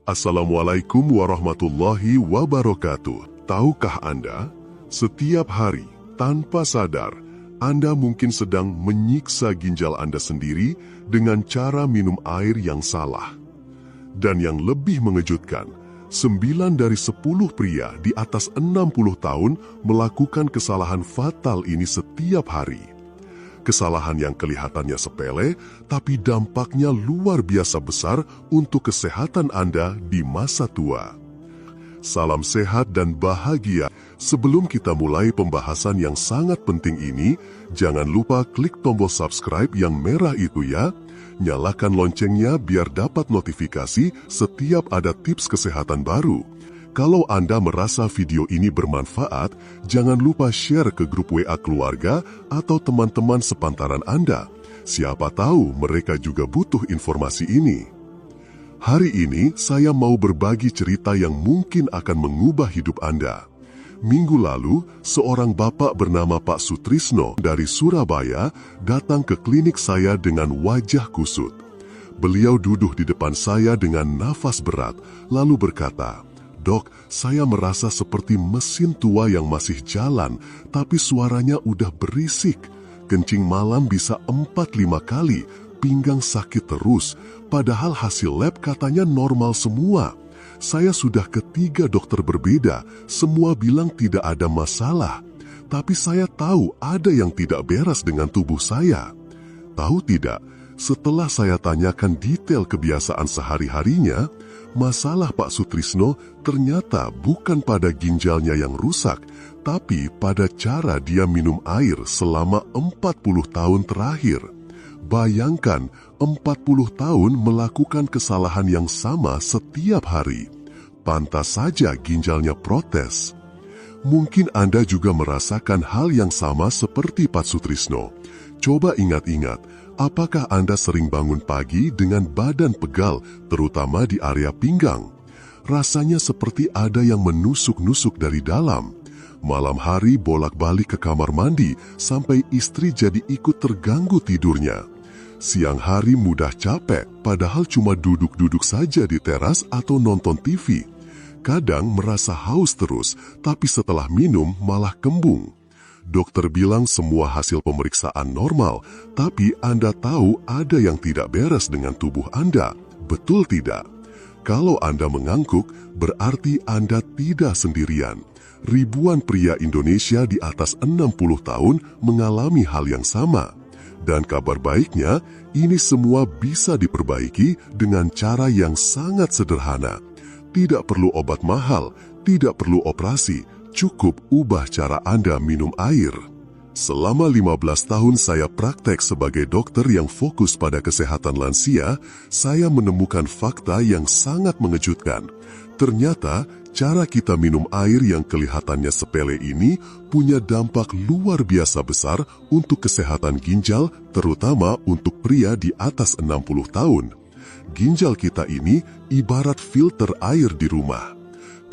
Assalamualaikum warahmatullahi wabarakatuh. Tahukah Anda, setiap hari tanpa sadar, Anda mungkin sedang menyiksa ginjal Anda sendiri dengan cara minum air yang salah. Dan yang lebih mengejutkan, 9 dari 10 pria di atas 60 tahun melakukan kesalahan fatal ini setiap hari. Kesalahan yang kelihatannya sepele, tapi dampaknya luar biasa besar untuk kesehatan Anda di masa tua. Salam sehat dan bahagia. Sebelum kita mulai pembahasan yang sangat penting ini, jangan lupa klik tombol subscribe yang merah itu ya. Nyalakan loncengnya biar dapat notifikasi setiap ada tips kesehatan baru. Kalau Anda merasa video ini bermanfaat, jangan lupa share ke grup WA keluarga atau teman-teman sepantaran Anda. Siapa tahu mereka juga butuh informasi ini. Hari ini saya mau berbagi cerita yang mungkin akan mengubah hidup Anda. Minggu lalu, seorang bapak bernama Pak Sutrisno dari Surabaya datang ke klinik saya dengan wajah kusut. Beliau duduk di depan saya dengan nafas berat, lalu berkata, "Dok, saya merasa seperti mesin tua yang masih jalan, tapi suaranya udah berisik. Kencing malam bisa 4-5 kali, pinggang sakit terus, padahal hasil lab katanya normal semua. Saya sudah ke 3 dokter berbeda, semua bilang tidak ada masalah. Tapi saya tahu ada yang tidak beres dengan tubuh saya." Tahu tidak, setelah saya tanyakan detail kebiasaan sehari-harinya, masalah Pak Sutrisno ternyata bukan pada ginjalnya yang rusak, tapi pada cara dia minum air selama 40 tahun terakhir. Bayangkan, 40 tahun melakukan kesalahan yang sama setiap hari. Pantas saja ginjalnya protes. Mungkin Anda juga merasakan hal yang sama seperti Pak Sutrisno. Coba ingat-ingat, apakah Anda sering bangun pagi dengan badan pegal, terutama di area pinggang? Rasanya seperti ada yang menusuk-nusuk dari dalam. Malam hari bolak-balik ke kamar mandi, sampai istri jadi ikut terganggu tidurnya. Siang hari mudah capek, padahal cuma duduk-duduk saja di teras atau nonton TV. Kadang merasa haus terus, tapi setelah minum malah kembung. Dokter bilang semua hasil pemeriksaan normal, tapi Anda tahu ada yang tidak beres dengan tubuh Anda. Betul tidak? Kalau Anda mengangguk, berarti Anda tidak sendirian. Ribuan pria Indonesia di atas 60 tahun mengalami hal yang sama. Dan kabar baiknya, ini semua bisa diperbaiki dengan cara yang sangat sederhana. Tidak perlu obat mahal, tidak perlu operasi, cukup ubah cara Anda minum air. Selama 15 tahun saya praktek sebagai dokter yang fokus pada kesehatan lansia, saya menemukan fakta yang sangat mengejutkan. Ternyata, cara kita minum air yang kelihatannya sepele ini punya dampak luar biasa besar untuk kesehatan ginjal, terutama untuk pria di atas 60 tahun. Ginjal kita ini ibarat filter air di rumah.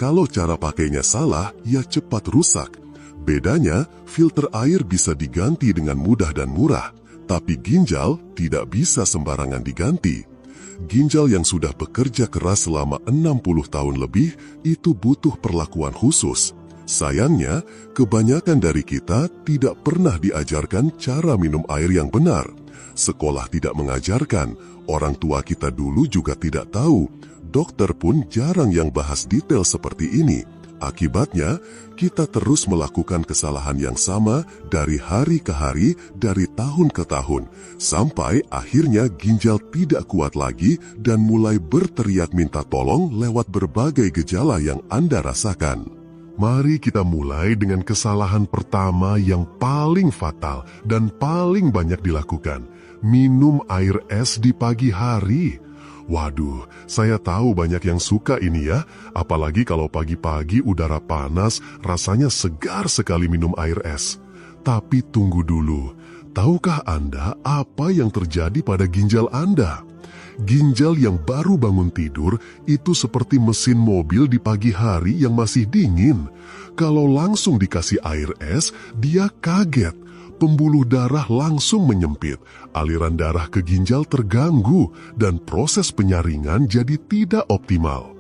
Kalau cara pakainya salah, ya cepat rusak. Bedanya, filter air bisa diganti dengan mudah dan murah, tapi ginjal tidak bisa sembarangan diganti. Ginjal yang sudah bekerja keras selama 60 tahun lebih itu butuh perlakuan khusus. Sayangnya, kebanyakan dari kita tidak pernah diajarkan cara minum air yang benar. Sekolah tidak mengajarkan, orang tua kita dulu juga tidak tahu. Dokter pun jarang yang bahas detail seperti ini. Akibatnya, kita terus melakukan kesalahan yang sama dari hari ke hari, dari tahun ke tahun, sampai akhirnya ginjal tidak kuat lagi dan mulai berteriak minta tolong lewat berbagai gejala yang Anda rasakan. Mari kita mulai dengan kesalahan pertama yang paling fatal dan paling banyak dilakukan. Minum air es di pagi hari. Waduh, saya tahu banyak yang suka ini ya, apalagi kalau pagi-pagi udara panas, rasanya segar sekali minum air es. Tapi tunggu dulu, tahukah Anda apa yang terjadi pada ginjal Anda? Ginjal yang baru bangun tidur itu seperti mesin mobil di pagi hari yang masih dingin. Kalau langsung dikasih air es, dia kaget. Pembuluh darah langsung menyempit, aliran darah ke ginjal terganggu, dan proses penyaringan jadi tidak optimal.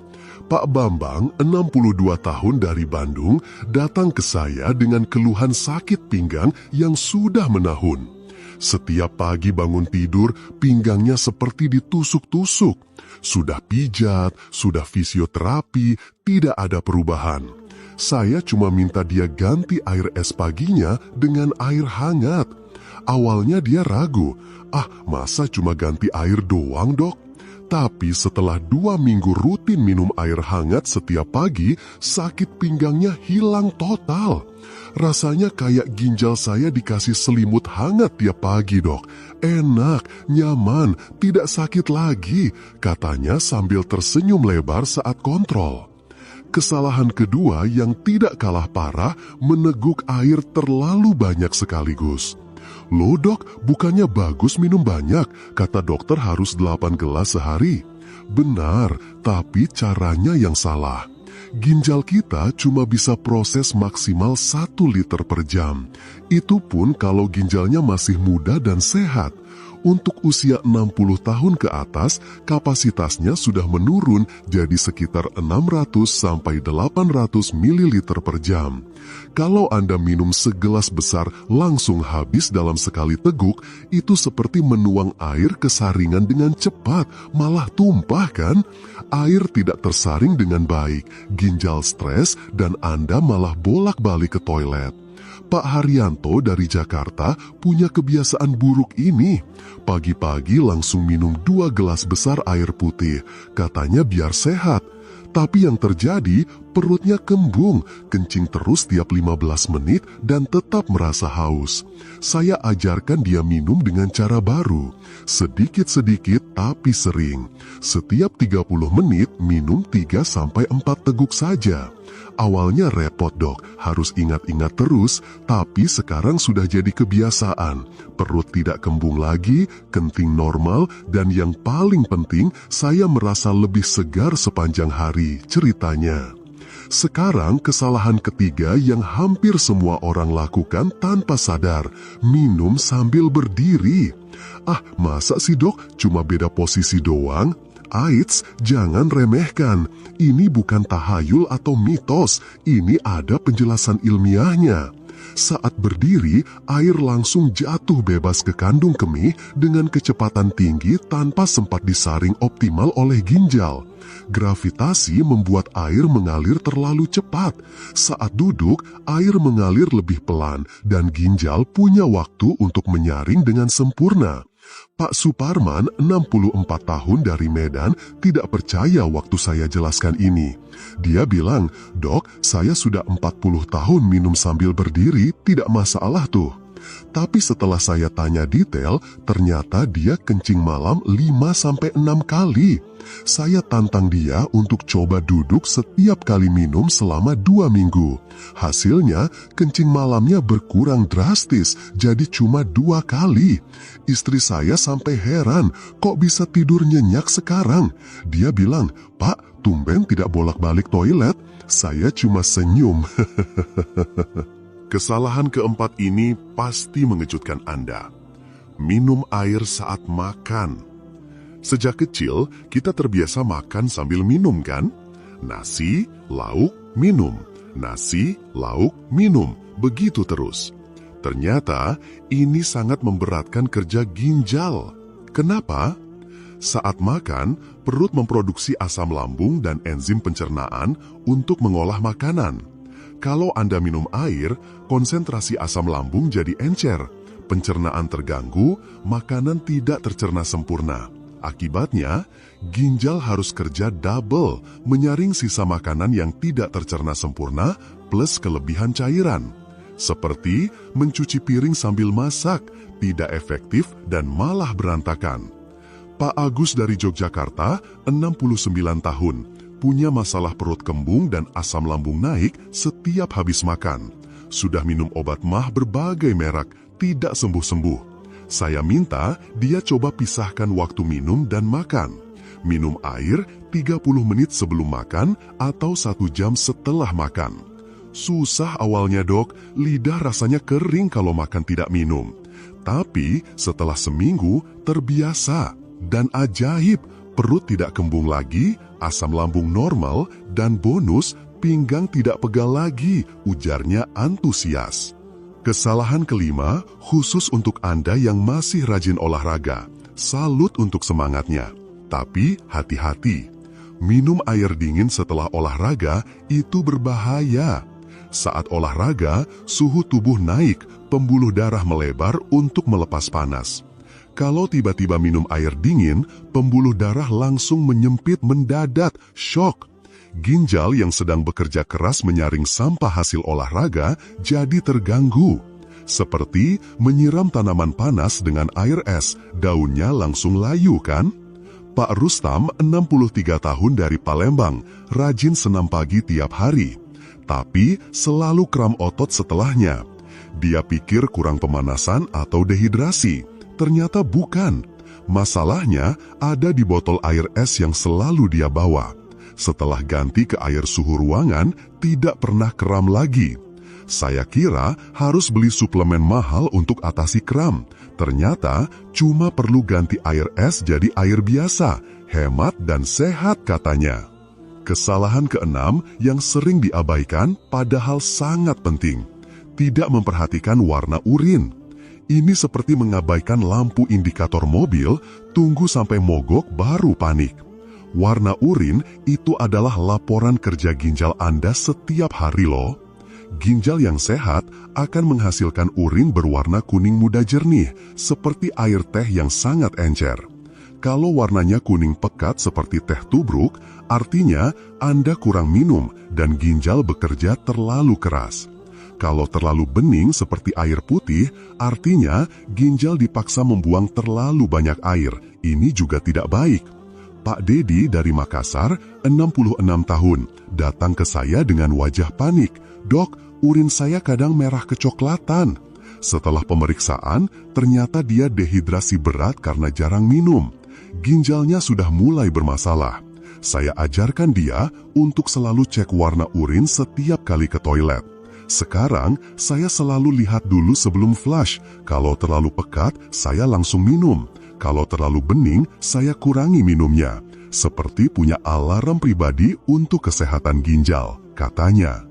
Pak Bambang, 62 tahun dari Bandung, datang ke saya dengan keluhan sakit pinggang yang sudah menahun. Setiap pagi bangun tidur, pinggangnya seperti ditusuk-tusuk. Sudah pijat, sudah fisioterapi, tidak ada perubahan. Saya cuma minta dia ganti air es paginya dengan air hangat. Awalnya dia ragu, masa cuma ganti air doang, Dok? Tapi setelah 2 minggu rutin minum air hangat setiap pagi, sakit pinggangnya hilang total. Rasanya kayak ginjal saya dikasih selimut hangat tiap pagi, Dok. Enak, nyaman, tidak sakit lagi, katanya sambil tersenyum lebar saat kontrol. Kesalahan kedua yang tidak kalah parah, meneguk air terlalu banyak sekaligus. Loh Dok, bukannya bagus minum banyak, kata dokter harus 8 gelas sehari. Benar, tapi caranya yang salah. Ginjal kita cuma bisa proses maksimal 1 liter per jam. Itu pun kalau ginjalnya masih muda dan sehat. Untuk usia 60 tahun ke atas, kapasitasnya sudah menurun jadi sekitar 600 sampai 800 ml per jam. Kalau Anda minum segelas besar langsung habis dalam sekali teguk, itu seperti menuang air ke saringan dengan cepat, malah tumpah kan? Air tidak tersaring dengan baik, ginjal stres, dan Anda malah bolak-balik ke toilet. Pak Haryanto dari Jakarta punya kebiasaan buruk ini. Pagi-pagi langsung minum 2 gelas besar air putih, katanya biar sehat. Tapi yang terjadi, perutnya kembung, kencing terus tiap 15 menit dan tetap merasa haus. Saya ajarkan dia minum dengan cara baru. Sedikit-sedikit tapi sering. Setiap 30 menit minum 3-4 teguk saja. Awalnya repot Dok, harus ingat-ingat terus, tapi sekarang sudah jadi kebiasaan. Perut tidak kembung lagi, kencing normal, dan yang paling penting, saya merasa lebih segar sepanjang hari, ceritanya. Sekarang kesalahan ketiga yang hampir semua orang lakukan tanpa sadar, minum sambil berdiri. Masa sih Dok, cuma beda posisi doang? Aits, jangan remehkan. Ini bukan tahayul atau mitos, ini ada penjelasan ilmiahnya. Saat berdiri, air langsung jatuh bebas ke kandung kemih dengan kecepatan tinggi tanpa sempat disaring optimal oleh ginjal. Gravitasi membuat air mengalir terlalu cepat. Saat duduk, air mengalir lebih pelan dan ginjal punya waktu untuk menyaring dengan sempurna. Pak Suparman, 64 tahun dari Medan, tidak percaya waktu saya jelaskan ini. Dia bilang, Dok, saya sudah 40 tahun minum sambil berdiri, tidak masalah tuh. Tapi setelah saya tanya detail, ternyata dia kencing malam 5-6 kali. Saya tantang dia untuk coba duduk setiap kali minum selama 2 minggu. Hasilnya, kencing malamnya berkurang drastis, jadi cuma 2 kali. Istri saya sampai heran, kok bisa tidur nyenyak sekarang? Dia bilang, Pak, tumben tidak bolak-balik toilet. Saya cuma senyum. Kesalahan keempat ini pasti mengejutkan Anda. Minum air saat makan. Sejak kecil, kita terbiasa makan sambil minum kan? Nasi, lauk, minum. Nasi, lauk, minum. Begitu terus. Ternyata, ini sangat memberatkan kerja ginjal. Kenapa? Saat makan, perut memproduksi asam lambung dan enzim pencernaan untuk mengolah makanan. Kalau Anda minum air, konsentrasi asam lambung jadi encer. Pencernaan terganggu, makanan tidak tercerna sempurna. Akibatnya, ginjal harus kerja double, menyaring sisa makanan yang tidak tercerna sempurna plus kelebihan cairan. Seperti mencuci piring sambil masak, tidak efektif dan malah berantakan. Pak Agus dari Yogyakarta, 69 tahun, punya masalah perut kembung dan asam lambung naik setiap habis makan. Sudah minum obat mah berbagai merek, tidak sembuh-sembuh. Saya minta dia coba pisahkan waktu minum dan makan. Minum air 30 menit sebelum makan atau 1 jam setelah makan. Susah awalnya Dok, lidah rasanya kering kalau makan tidak minum. Tapi setelah seminggu terbiasa dan ajaib, perut tidak kembung lagi, asam lambung normal, dan bonus, pinggang tidak pegal lagi, ujarnya antusias. Kesalahan kelima, khusus untuk Anda yang masih rajin olahraga. Salut untuk semangatnya. Tapi hati-hati, minum air dingin setelah olahraga itu berbahaya. Saat olahraga, suhu tubuh naik, pembuluh darah melebar untuk melepas panas. Kalau tiba-tiba minum air dingin, pembuluh darah langsung menyempit mendadak, syok. Ginjal yang sedang bekerja keras menyaring sampah hasil olahraga jadi terganggu. Seperti menyiram tanaman panas dengan air es, daunnya langsung layu kan? Pak Rustam, 63 tahun dari Palembang, rajin senam pagi tiap hari. Tapi selalu kram otot setelahnya. Dia pikir kurang pemanasan atau dehidrasi. Ternyata bukan. Masalahnya ada di botol air es yang selalu dia bawa. Setelah ganti ke air suhu ruangan, tidak pernah kram lagi. Saya kira harus beli suplemen mahal untuk atasi kram. Ternyata cuma perlu ganti air es jadi air biasa, hemat dan sehat katanya. Kesalahan keenam yang sering diabaikan padahal sangat penting. Tidak memperhatikan warna urin. Ini seperti mengabaikan lampu indikator mobil, tunggu sampai mogok baru panik. Warna urin itu adalah laporan kerja ginjal Anda setiap hari loh. Ginjal yang sehat akan menghasilkan urin berwarna kuning muda jernih, seperti air teh yang sangat encer. Kalau warnanya kuning pekat seperti teh tubruk, artinya Anda kurang minum dan ginjal bekerja terlalu keras. Kalau terlalu bening seperti air putih, artinya ginjal dipaksa membuang terlalu banyak air. Ini juga tidak baik. Pak Dedi dari Makassar, 66 tahun, datang ke saya dengan wajah panik. Dok, urin saya kadang merah kecoklatan. Setelah pemeriksaan, ternyata dia dehidrasi berat karena jarang minum. Ginjalnya sudah mulai bermasalah. Saya ajarkan dia untuk selalu cek warna urin setiap kali ke toilet. Sekarang, saya selalu lihat dulu sebelum flush. Kalau terlalu pekat, saya langsung minum. Kalau terlalu bening, saya kurangi minumnya. Seperti punya alarm pribadi untuk kesehatan ginjal, katanya.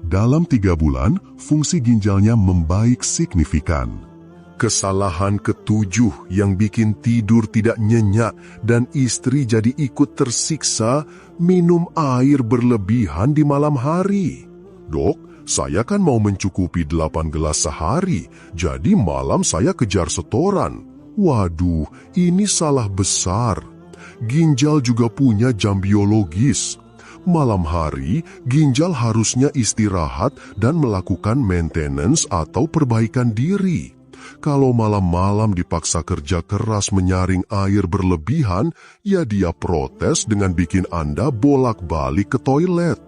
Dalam 3 bulan, fungsi ginjalnya membaik signifikan. Kesalahan ketujuh yang bikin tidur tidak nyenyak dan istri jadi ikut tersiksa, minum air berlebihan di malam hari. Dok, saya kan mau mencukupi 8 gelas sehari, jadi malam saya kejar setoran. Waduh, ini salah besar. Ginjal juga punya jam biologis. Malam hari, ginjal harusnya istirahat dan melakukan maintenance atau perbaikan diri. Kalau malam-malam dipaksa kerja keras menyaring air berlebihan, ya dia protes dengan bikin Anda bolak-balik ke toilet.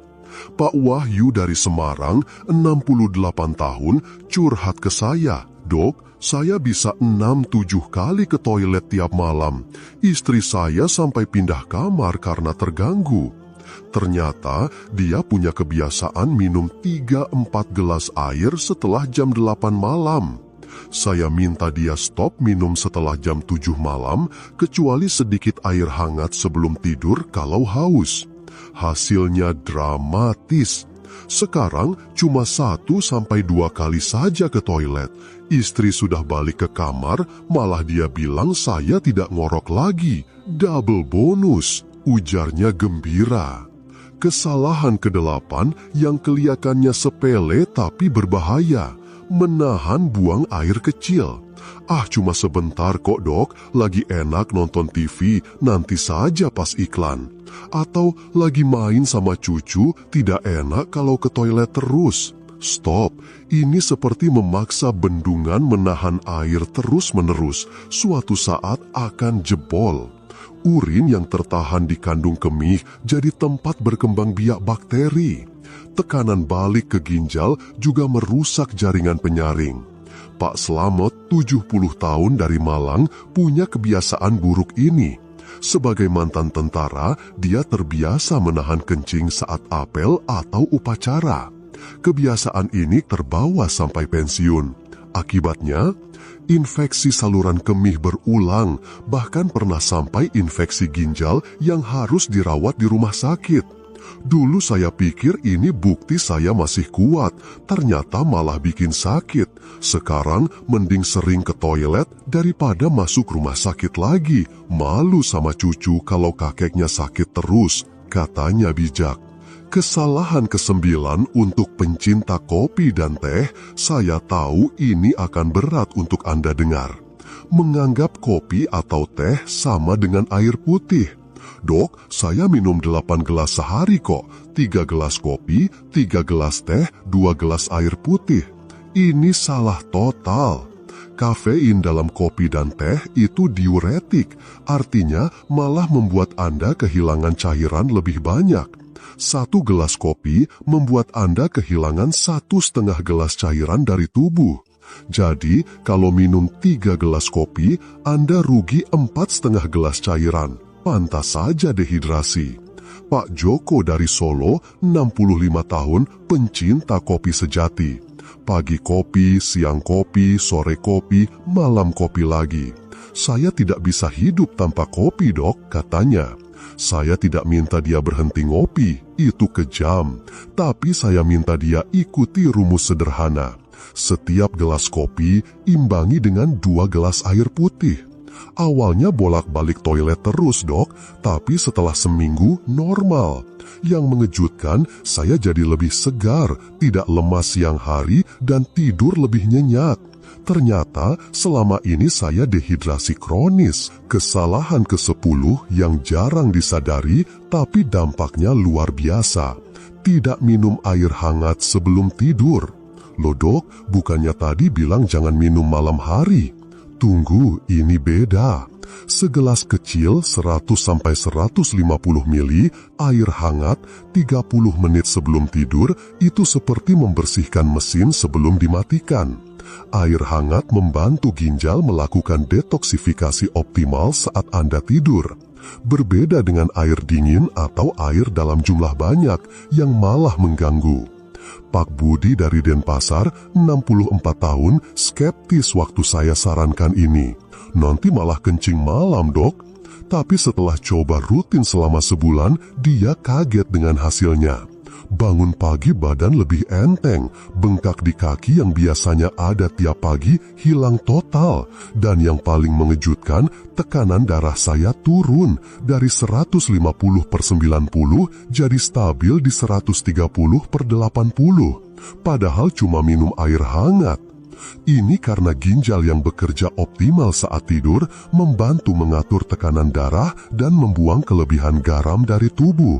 Pak Wahyu dari Semarang, 68 tahun, curhat ke saya. Dok, saya bisa 6-7 kali ke toilet tiap malam. Istri saya sampai pindah kamar karena terganggu. Ternyata dia punya kebiasaan minum 3-4 gelas air setelah jam 8 malam. Saya minta dia stop minum setelah jam 7 malam, kecuali sedikit air hangat sebelum tidur kalau haus. Hasilnya dramatis. Sekarang cuma 1-2 kali saja ke toilet. Istri sudah balik ke kamar, malah dia bilang saya tidak ngorok lagi. Double bonus, ujarnya gembira. Kesalahan ke-8 yang kelihatannya sepele tapi berbahaya. Menahan buang air kecil. Ah, cuma sebentar kok dok, lagi enak nonton TV, nanti saja pas iklan. Atau lagi main sama cucu, tidak enak kalau ke toilet terus. Stop, ini seperti memaksa bendungan menahan air terus-menerus, suatu saat akan jebol. Urin yang tertahan di kandung kemih jadi tempat berkembang biak bakteri. Tekanan balik ke ginjal juga merusak jaringan penyaring. Pak Slamet, 70 tahun dari Malang, punya kebiasaan buruk ini. Sebagai mantan tentara, dia terbiasa menahan kencing saat apel atau upacara. Kebiasaan ini terbawa sampai pensiun. Akibatnya, infeksi saluran kemih berulang, bahkan pernah sampai infeksi ginjal yang harus dirawat di rumah sakit. Dulu saya pikir ini bukti saya masih kuat, ternyata malah bikin sakit. Sekarang mending sering ke toilet daripada masuk rumah sakit lagi. Malu sama cucu kalau kakeknya sakit terus, katanya bijak. Kesalahan ke-9 untuk pencinta kopi dan teh, saya tahu ini akan berat untuk Anda dengar. Menganggap kopi atau teh sama dengan air putih. Dok, saya minum 8 gelas sehari kok. 3 gelas kopi, 3 gelas teh, 2 gelas air putih. Ini salah total. Kafein dalam kopi dan teh itu diuretik, artinya malah membuat Anda kehilangan cairan lebih banyak. 1 gelas kopi membuat Anda kehilangan 1,5 gelas cairan dari tubuh. Jadi, kalau minum 3 gelas kopi, Anda rugi 4,5 gelas cairan. Pantas saja dehidrasi. Pak Joko dari Solo, 65 tahun, pencinta kopi sejati. Pagi kopi, siang kopi, sore kopi, malam kopi lagi. Saya tidak bisa hidup tanpa kopi, dok, katanya. Saya tidak minta dia berhenti ngopi, itu kejam. Tapi saya minta dia ikuti rumus sederhana. Setiap gelas kopi imbangi dengan 2 gelas air putih. Awalnya bolak-balik toilet terus, dok, tapi setelah seminggu normal. Yang mengejutkan, saya jadi lebih segar, tidak lemas siang hari, dan tidur lebih nyenyak. Ternyata selama ini saya dehidrasi kronis. Kesalahan ke-10 yang jarang disadari, tapi dampaknya luar biasa. Tidak minum air hangat sebelum tidur. Loh dok, bukannya tadi bilang jangan minum malam hari? Tunggu, ini beda. Segelas kecil 100-150 mili air hangat 30 menit sebelum tidur itu seperti membersihkan mesin sebelum dimatikan. Air hangat membantu ginjal melakukan detoksifikasi optimal saat Anda tidur. Berbeda dengan air dingin atau air dalam jumlah banyak yang malah mengganggu. Pak Budi dari Denpasar, 64 tahun, skeptis waktu saya sarankan ini. Nanti malah kencing malam, dok. Tapi setelah coba rutin selama sebulan, dia kaget dengan hasilnya. Bangun pagi badan lebih enteng, bengkak di kaki yang biasanya ada tiap pagi hilang total. Dan yang paling mengejutkan, tekanan darah saya turun dari 150/90 jadi stabil di 130/80. Padahal cuma minum air hangat. Ini karena ginjal yang bekerja optimal saat tidur membantu mengatur tekanan darah dan membuang kelebihan garam dari tubuh.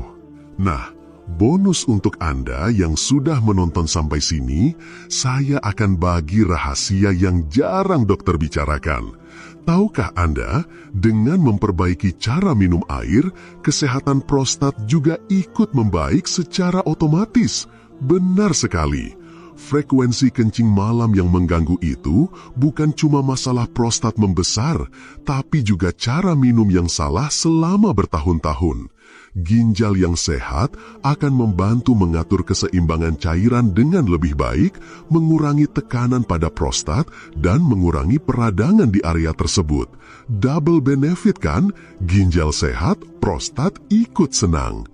Nah, bonus untuk Anda yang sudah menonton sampai sini, saya akan bagi rahasia yang jarang dokter bicarakan. Tahukah Anda, dengan memperbaiki cara minum air, kesehatan prostat juga ikut membaik secara otomatis? Benar sekali. Frekuensi kencing malam yang mengganggu itu bukan cuma masalah prostat membesar, tapi juga cara minum yang salah selama bertahun-tahun. Ginjal yang sehat akan membantu mengatur keseimbangan cairan dengan lebih baik, mengurangi tekanan pada prostat, dan mengurangi peradangan di area tersebut. Double benefit kan? Ginjal sehat, prostat ikut senang.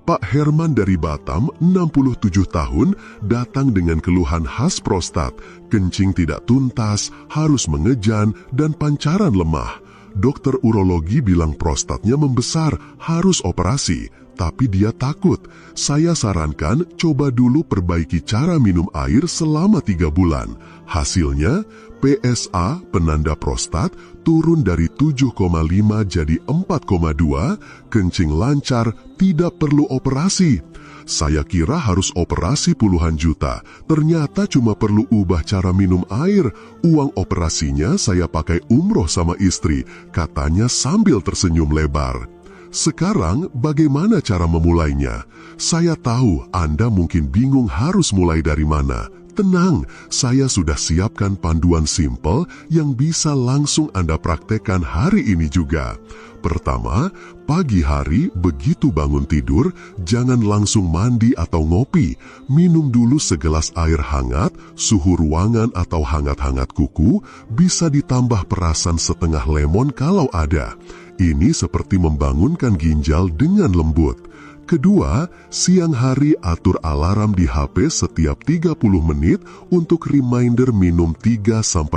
Pak Herman dari Batam, 67 tahun, datang dengan keluhan khas prostat, kencing tidak tuntas, harus mengejan, dan pancaran lemah. Dokter urologi bilang prostatnya membesar, harus operasi, tapi dia takut. Saya sarankan coba dulu perbaiki cara minum air selama 3 bulan. Hasilnya, PSA, penanda prostat, turun dari 7,5 jadi 4,2, kencing lancar, tidak perlu operasi. Saya kira harus operasi puluhan juta, ternyata cuma perlu ubah cara minum air. Uang operasinya saya pakai umroh sama istri, katanya sambil tersenyum lebar. Sekarang bagaimana cara memulainya? Saya tahu Anda mungkin bingung harus mulai dari mana. Tenang, saya sudah siapkan panduan simpel yang bisa langsung Anda praktekkan hari ini juga. Pertama, pagi hari begitu bangun tidur, jangan langsung mandi atau ngopi. Minum dulu segelas air hangat, suhu ruangan atau hangat-hangat kuku, bisa ditambah perasan setengah lemon kalau ada. Ini seperti membangunkan ginjal dengan lembut. Kedua, siang hari atur alarm di HP setiap 30 menit untuk reminder minum 3-4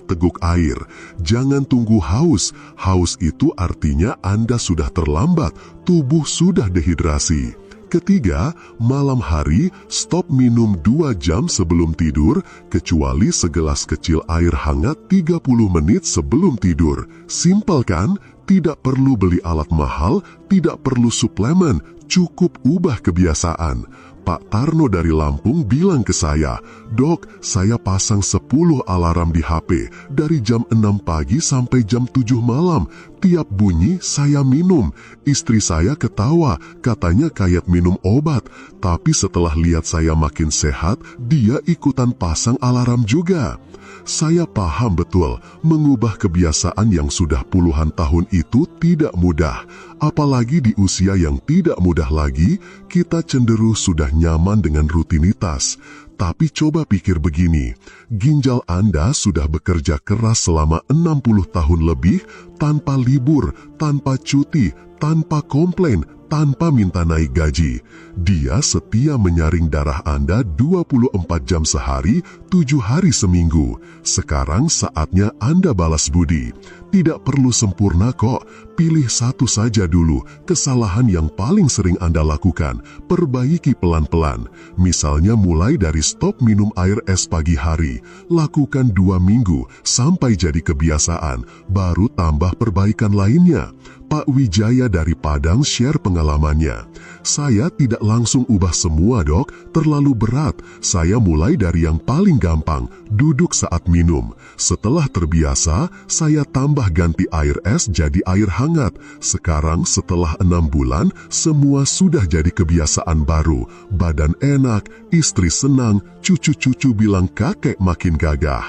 teguk air. Jangan tunggu haus. Haus itu artinya Anda sudah terlambat, tubuh sudah dehidrasi. Ketiga, malam hari stop minum 2 jam sebelum tidur, kecuali segelas kecil air hangat 30 menit sebelum tidur. Simpel kan? Tidak perlu beli alat mahal, tidak perlu suplemen, cukup ubah kebiasaan. Pak Tarno dari Lampung bilang ke saya, "Dok, saya pasang 10 alarm di HP dari jam 6 pagi sampai jam 7 malam. Tiap bunyi saya minum." Istri saya ketawa, katanya kayak minum obat. Tapi setelah lihat saya makin sehat, dia ikutan pasang alarm juga. Saya paham betul, mengubah kebiasaan yang sudah puluhan tahun itu tidak mudah. Apalagi di usia yang tidak mudah lagi, kita cenderung sudah nyaman dengan rutinitas. Tapi coba pikir begini, ginjal Anda sudah bekerja keras selama 60 tahun lebih, tanpa libur, tanpa cuti, tanpa komplain, tanpa minta naik gaji. Dia setia menyaring darah Anda 24 jam sehari, 7 hari seminggu. Sekarang saatnya Anda balas budi. Tidak perlu sempurna kok, pilih satu saja dulu, kesalahan yang paling sering Anda lakukan, perbaiki pelan-pelan. Misalnya mulai dari stop minum air es pagi hari, lakukan 2 minggu sampai jadi kebiasaan, baru tambah perbaikan lainnya. Pak Wijaya dari Padang share pengalamannya. "Saya tidak langsung ubah semua dok, terlalu berat. Saya mulai dari yang paling gampang, duduk saat minum. Setelah terbiasa, saya tambah ganti air es jadi air hangat. Sekarang setelah 6 bulan, semua sudah jadi kebiasaan baru. Badan enak, istri senang, cucu-cucu bilang kakek makin gagah."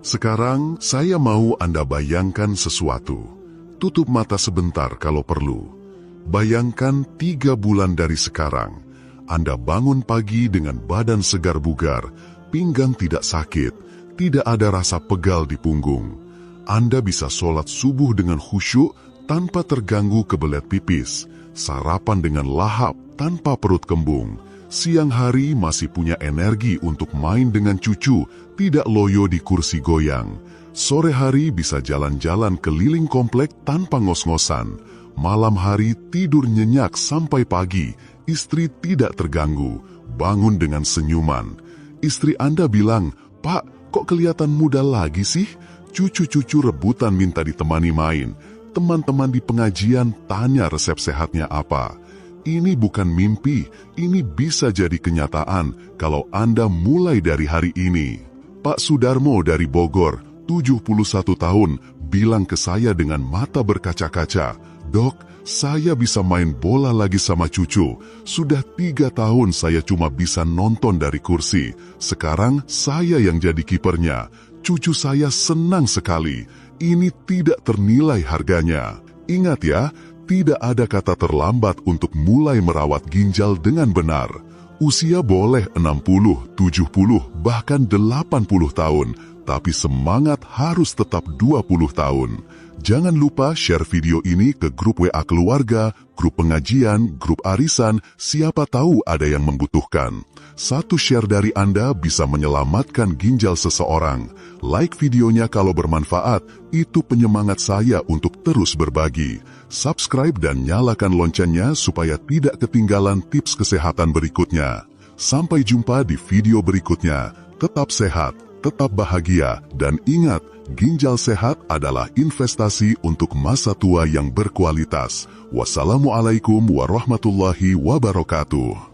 Sekarang saya mau Anda bayangkan sesuatu. Tutup mata sebentar kalau perlu. Bayangkan 3 bulan dari sekarang, Anda bangun pagi dengan badan segar bugar, pinggang tidak sakit, tidak ada rasa pegal di punggung. Anda bisa sholat subuh dengan khusyuk tanpa terganggu kebelet pipis, sarapan dengan lahap tanpa perut kembung. Siang hari masih punya energi untuk main dengan cucu, tidak loyo di kursi goyang. Sore hari bisa jalan-jalan keliling komplek tanpa ngos-ngosan. Malam hari tidur nyenyak sampai pagi, istri tidak terganggu, bangun dengan senyuman. Istri Anda bilang, "Pak, kok kelihatan muda lagi sih?" Cucu-cucu rebutan minta ditemani main. Teman-teman di pengajian tanya resep sehatnya apa. Ini bukan mimpi, ini bisa jadi kenyataan kalau Anda mulai dari hari ini. Pak Sudarmo dari Bogor, 71 tahun, bilang ke saya dengan mata berkaca-kaca, "Dok, saya bisa main bola lagi sama cucu. Sudah 3 tahun saya cuma bisa nonton dari kursi. Sekarang saya yang jadi kipernya. Cucu saya senang sekali. Ini tidak ternilai harganya." Ingat ya, tidak ada kata terlambat untuk mulai merawat ginjal dengan benar. Usia boleh 60, 70, bahkan 80 tahun. Tapi semangat harus tetap 20 tahun. Jangan lupa share video ini ke grup WA keluarga, grup pengajian, grup arisan, siapa tahu ada yang membutuhkan. Satu share dari Anda bisa menyelamatkan ginjal seseorang. Like videonya kalau bermanfaat, itu penyemangat saya untuk terus berbagi. Subscribe dan nyalakan loncengnya supaya tidak ketinggalan tips kesehatan berikutnya. Sampai jumpa di video berikutnya. Tetap sehat, tetap bahagia, dan ingat, ginjal sehat adalah investasi untuk masa tua yang berkualitas. Wassalamualaikum warahmatullahi wabarakatuh.